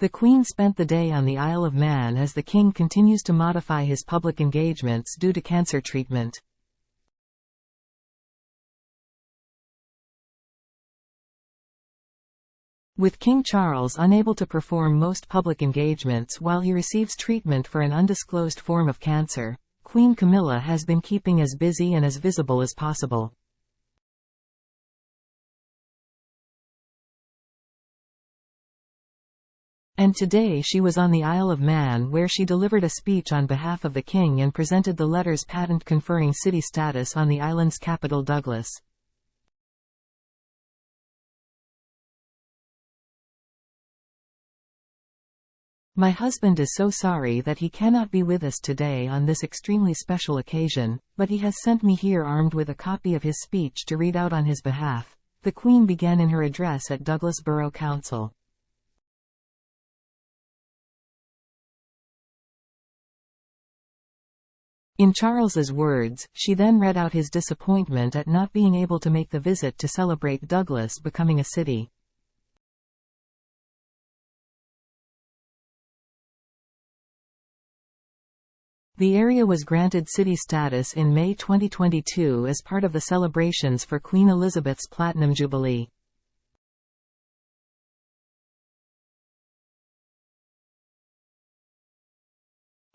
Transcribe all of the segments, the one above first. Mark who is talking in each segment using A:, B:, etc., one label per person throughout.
A: The Queen spent the day on the Isle of Man as the King continues to modify his public engagements due to cancer treatment. With King Charles unable to perform most public engagements while he receives treatment for an undisclosed form of cancer, Queen Camilla has been keeping as busy and as visible as possible. And today she was on the Isle of Man, where she delivered a speech on behalf of the King and presented the letters patent conferring city status on the island's capital Douglas. My husband is so sorry that he cannot be with us today on this extremely special occasion, but he has sent me here armed with a copy of his speech to read out on his behalf, the Queen began in her address at Douglas Borough Council. In Charles's words, she then read out his disappointment at not being able to make the visit to celebrate Douglas becoming a city. The area was granted city status in May 2022 as part of the celebrations for Queen Elizabeth's Platinum Jubilee.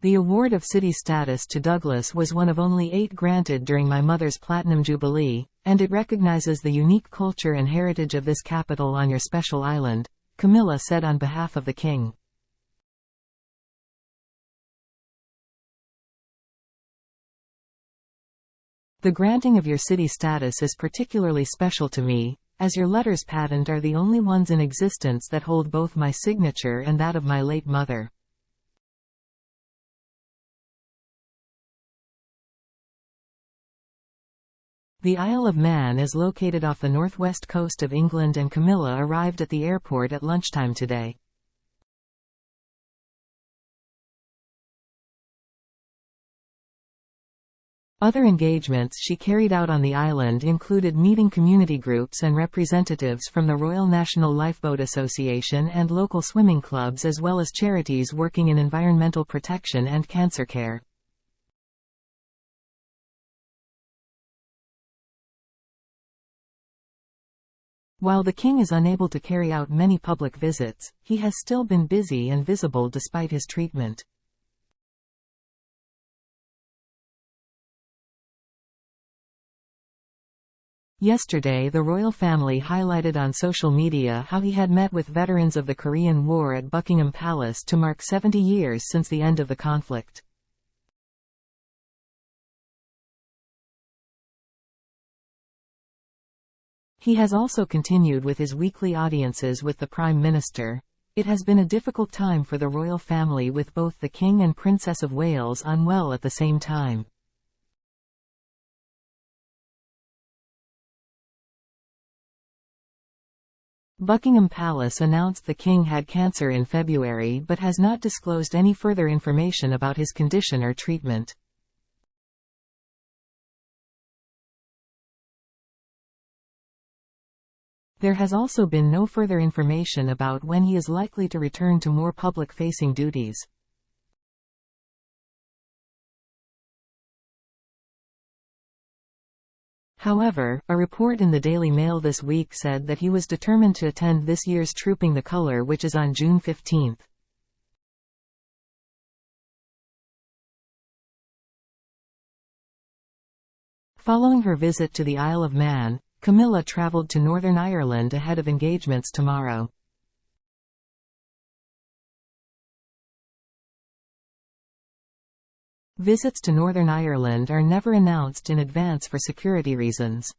A: The award of city status to Douglas was one of only 8 granted during my mother's Platinum Jubilee, and it recognizes the unique culture and heritage of this capital on your special island, Camilla said on behalf of the King. The granting of your city status is particularly special to me, as your letters patent are the only ones in existence that hold both my signature and that of my late mother. The Isle of Man is located off the northwest coast of England, and Camilla arrived at the airport at lunchtime today. Other engagements she carried out on the island included meeting community groups and representatives from the Royal National Lifeboat Association and local swimming clubs, as well as charities working in environmental protection and cancer care. While the King is unable to carry out many public visits, he has still been busy and visible despite his treatment. Yesterday, the royal family highlighted on social media how he had met with veterans of the Korean War at Buckingham Palace to mark 70 years since the end of the conflict. He has also continued with his weekly audiences with the Prime Minister. It has been a difficult time for the royal family, with both the King and Princess of Wales unwell at the same time. Buckingham Palace announced the King had cancer in February but has not disclosed any further information about his condition or treatment. There has also been no further information about when he is likely to return to more public-facing duties. However, a report in the Daily Mail this week said that he was determined to attend this year's Trooping the Colour, which is on June 15. Following her visit to the Isle of Man, Camilla travelled to Northern Ireland ahead of engagements tomorrow. Visits to Northern Ireland are never announced in advance for security reasons.